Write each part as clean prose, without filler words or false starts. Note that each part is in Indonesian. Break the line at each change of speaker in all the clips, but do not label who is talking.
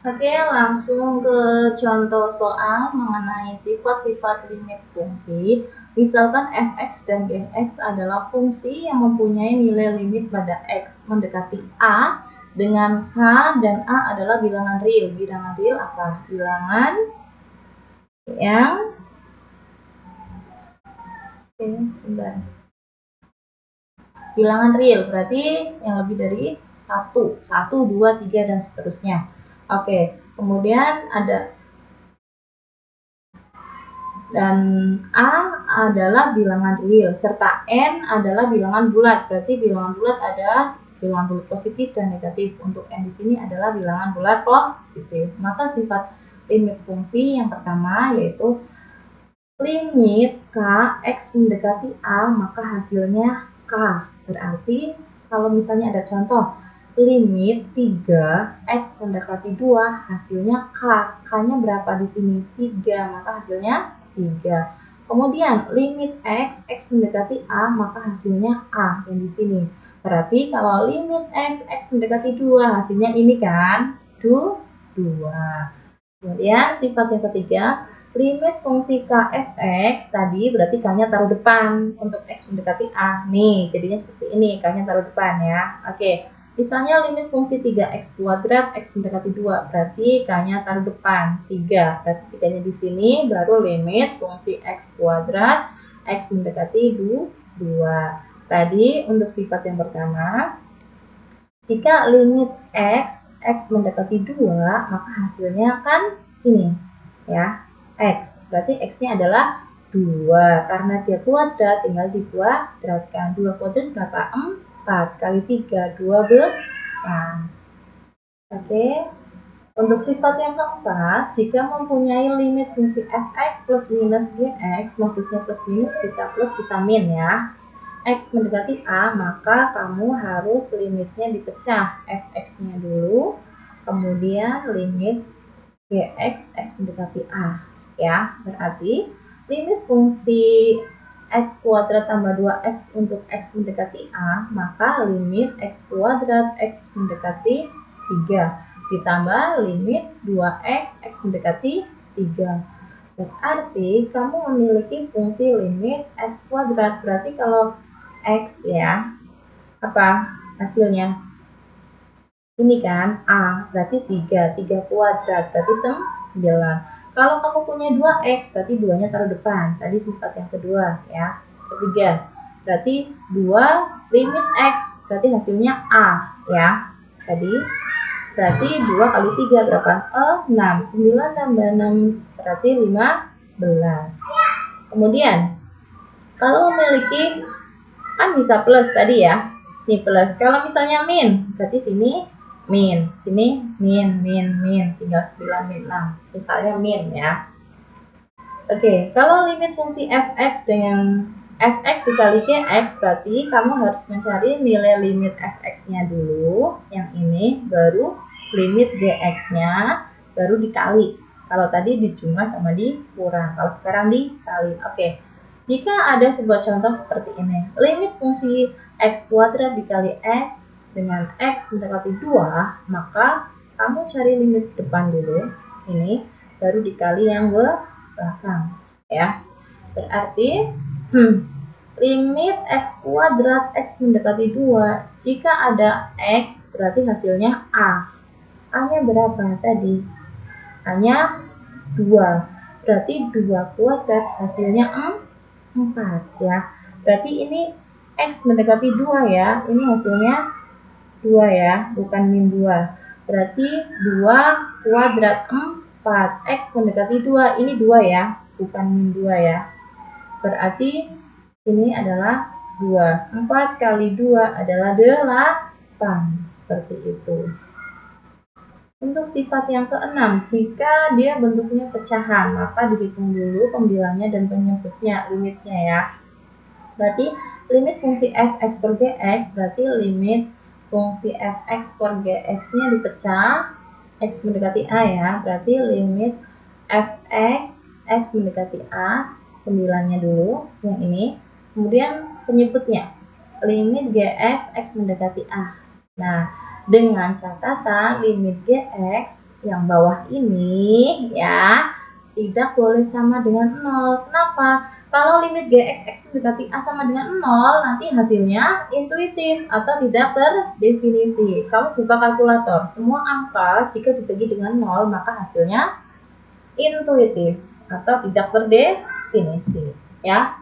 Oke, langsung ke contoh soal mengenai sifat-sifat limit fungsi. Misalkan fx dan gx adalah fungsi yang mempunyai nilai limit pada x mendekati a dengan k dan a adalah bilangan real. Bilangan real apa? Bilangan yang bilangan real berarti yang lebih dari 1, 2, 3 dan seterusnya. Oke, kemudian ada dan A adalah bilangan real serta N adalah bilangan bulat. Berarti bilangan bulat ada bilangan bulat positif dan negatif. Untuk N di sini adalah bilangan bulat positif. Maka sifat limit fungsi yang pertama yaitu limit K X mendekati A maka hasilnya K. Berarti kalau misalnya ada contoh limit 3 X mendekati 2 hasilnya K. K-nya berapa di sini? 3, maka hasilnya 3. Kemudian limit X mendekati A maka hasilnya A yang di sini. Berarti kalau limit X mendekati 2 hasilnya ini kan 2. Kemudian sifat yang ketiga, limit fungsi k fx tadi berarti k-nya taruh depan untuk x mendekati a. Nih, jadinya seperti ini, k-nya taruh depan ya. Oke, misalnya limit fungsi 3x kuadrat x mendekati 2, berarti k-nya taruh depan 3. Berarti 3-nya di sini baru limit fungsi x kuadrat x mendekati 2. Tadi untuk sifat yang pertama, jika limit x mendekati 2, maka hasilnya kan ini ya, x. Berarti x-nya adalah 2. Karena dia kuadrat, tinggal dikuadratkan. 2 kuadrat berapa? 4 kali 3, 12. Oke. Untuk sifat yang keempat, jika mempunyai limit fungsi fx plus minus gx, maksudnya plus minus bisa min ya, X mendekati A, maka kamu harus limitnya dipecah fx-nya dulu, kemudian limit gx x mendekati A ya. Berarti limit fungsi x kuadrat tambah 2x untuk x mendekati A, maka limit x kuadrat x mendekati 3 ditambah limit 2x x mendekati 3. Berarti kamu memiliki fungsi limit x kuadrat. Berarti kalau X ya, apa hasilnya? Ini kan A, berarti 3 kuadrat, berarti 9. Kalau kamu punya 2X, berarti 2-nya taruh depan. Tadi sifat yang kedua ya. Ketiga, berarti 2 limit X, berarti hasilnya A ya. Tadi, berarti 2 kali 3 berapa? 6. 9 tambah 6, berarti 15. Kemudian, kalau memiliki kan bisa plus tadi ya, ini plus. Kalau misalnya min, berarti sini min, sini min, tinggal 9 min 6, misalnya min ya. Oke, kalau limit fungsi fx dengan fx dikali gx, berarti kamu harus mencari nilai limit fx-nya dulu, yang ini, baru limit gx-nya, baru dikali. Kalau tadi dijumlah sama dikurang, kalau sekarang dikali. Oke. Jika ada sebuah contoh seperti ini, limit fungsi x kuadrat dikali x dengan x mendekati 2, maka kamu cari limit depan dulu, ini, baru dikali yang belakang, ya. Berarti, limit x kuadrat x mendekati 2, jika ada x, berarti hasilnya a. A-nya berapa tadi? A-nya 2. Berarti 2 kuadrat hasilnya 4 ya. Berarti ini X mendekati 2 ya. Ini hasilnya 2 ya, bukan min 2. Berarti 2 kuadrat 4. X mendekati 2. Ini 2 ya, bukan min 2 ya. Berarti ini adalah 2. 4 kali 2 adalah 8. Seperti itu. Untuk sifat yang keenam, jika dia bentuknya pecahan, maka dihitung dulu pembilangnya dan penyebutnya, limitnya ya. Berarti limit fungsi fx per gx, berarti limit fungsi fx per gx-nya dipecah, x mendekati a ya, berarti limit fx, x mendekati a, pembilangnya dulu, yang ini. Kemudian penyebutnya, limit gx, x mendekati a. Nah, Dengan catatan limit Gx yang bawah ini ya tidak boleh sama dengan 0. Kenapa? Kalau limit Gx x mendekati A sama dengan 0, nanti hasilnya intuitif atau tidak terdefinisi. Kamu buka kalkulator, semua angka jika dibagi dengan 0, maka hasilnya intuitif atau tidak terdefinisi. Ya.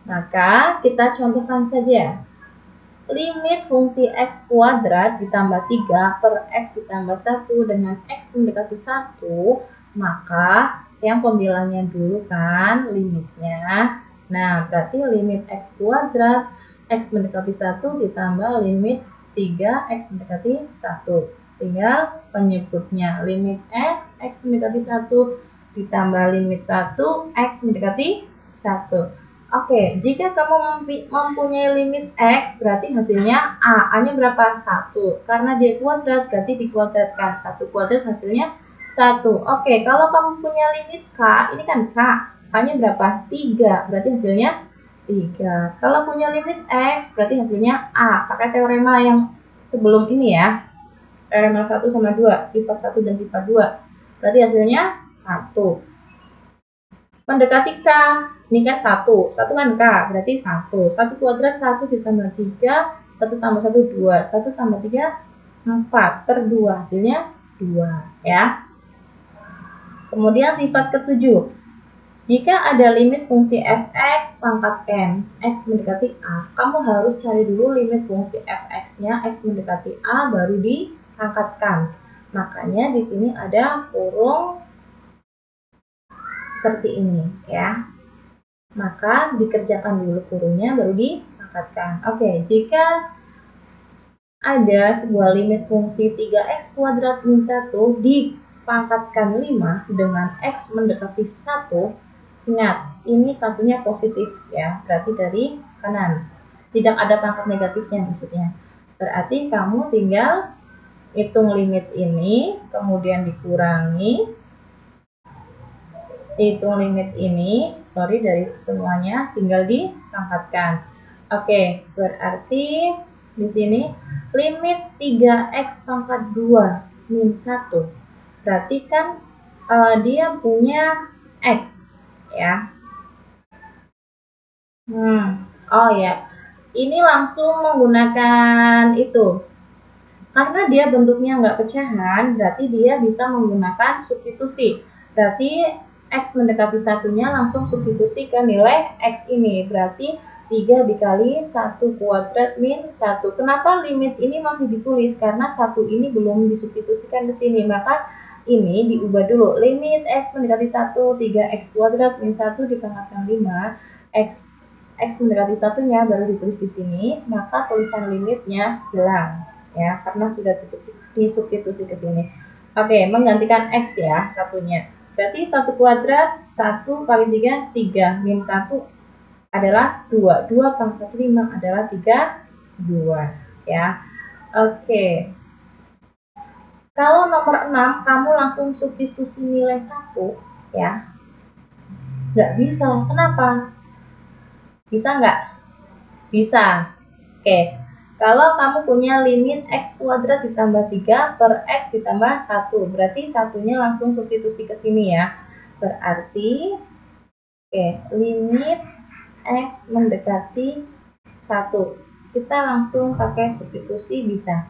Maka kita contohkan saja. Limit fungsi x kuadrat ditambah 3 per x ditambah 1 dengan x mendekati 1, maka yang pembilangnya dulu kan limitnya. Nah, berarti limit x kuadrat x mendekati 1 ditambah limit 3 x mendekati 1. Tinggal penyebutnya limit x mendekati 1 ditambah limit 1 x mendekati 1. Oke, jika kamu mempunyai limit x, berarti hasilnya A. A-nya berapa? 1. Karena dia kuadrat, berarti dikuadratkan. 1 kuadrat hasilnya 1. Oke, kalau kamu punya limit K, ini kan K. K-nya berapa? 3. Berarti hasilnya 3. Kalau punya limit x, berarti hasilnya A. Pakai teorema yang sebelum ini ya. Teorema 1 sama 2. Sifat 1 dan sifat 2. Berarti hasilnya 1. Mendekati K. Ini kan 1 kan K, berarti 1. 1 kuadrat 1 ditambah 3, 1 tambah 1, 2. 1 tambah 3, 4 per 2. Hasilnya 2. Ya. Kemudian sifat ketujuh. Jika ada limit fungsi fx pangkat n, x mendekati A, kamu harus cari dulu limit fungsi fx-nya, x mendekati A, baru diangkatkan. Makanya di sini ada kurung seperti ini, ya. Maka dikerjakan dulu kurungnya baru diangkatkan. Oke, jika ada sebuah limit fungsi 3x kuadrat min 1 dipangkatkan 5 dengan x mendekati 1, ingat, ini satunya positif ya, berarti dari kanan. Tidak ada pangkat negatifnya maksudnya. Berarti kamu tinggal hitung limit ini, kemudian dikurangi dari semuanya tinggal dipangkatkan. Oke, berarti di sini limit 3x pangkat 2 min 1. Berarti kan dia punya x ya. Oh ya. Ini langsung menggunakan itu. Karena dia bentuknya nggak pecahan, berarti dia bisa menggunakan substitusi. Berarti x mendekati satunya langsung substitusi ke nilai x ini. Berarti 3 dikali 1 kuadrat min 1. Kenapa limit ini masih ditulis? Karena 1 ini belum disubstitusikan ke sini. Maka ini diubah dulu. Limit x mendekati 1, 3x kuadrat min 1 dipangkatkan 5. X mendekati satunya baru ditulis di sini. Maka tulisan limitnya hilang. Ya, karena sudah disubstitusi ke sini. Oke, menggantikan x ya satunya. Berarti 1 kuadrat 1 kali 3, 3. Min 1 adalah 2. 2 pangkat 5 adalah 3, 2. Ya. Oke. Kalau nomor 6, kamu langsung substitusi nilai 1. Ya. Nggak bisa. Kenapa? Bisa nggak? Bisa. Oke. Kalau kamu punya limit x kuadrat ditambah 3 per x ditambah 1, berarti satunya langsung substitusi ke sini ya. Berarti limit x mendekati 1. Kita langsung pakai substitusi bisa.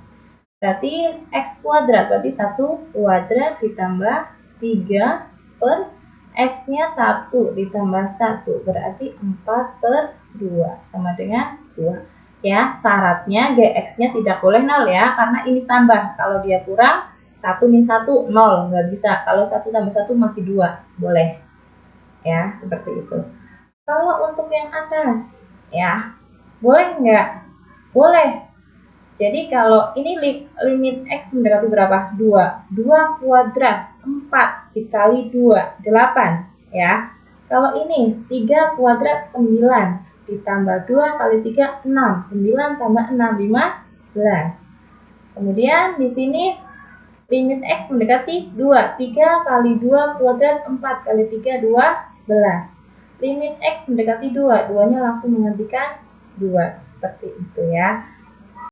Berarti x kuadrat, berarti 1 kuadrat ditambah 3 per x-nya 1 ditambah 1, berarti 4 per 2 sama dengan 2. Ya, syaratnya Gx-nya tidak boleh 0 ya, karena ini tambah. Kalau dia kurang, 1 min 1, 0. Nggak bisa. Kalau 1 tambah 1 masih 2. Boleh. Ya, seperti itu. Kalau untuk yang atas, ya, boleh nggak? Boleh. Jadi kalau ini limit x mendekati berapa? 2. 2 kuadrat, 4 dikali 2, 8. Ya. Kalau ini 3 kuadrat, 9. Ditambah 2 kali 3, 6. 9 tambah 6, 15. Kemudian di sini limit x mendekati 2. 3 kali 2 kuadrat, 4 kali 3, 12. Limit x mendekati 2. 2-nya langsung menggantikan 2. Seperti itu ya.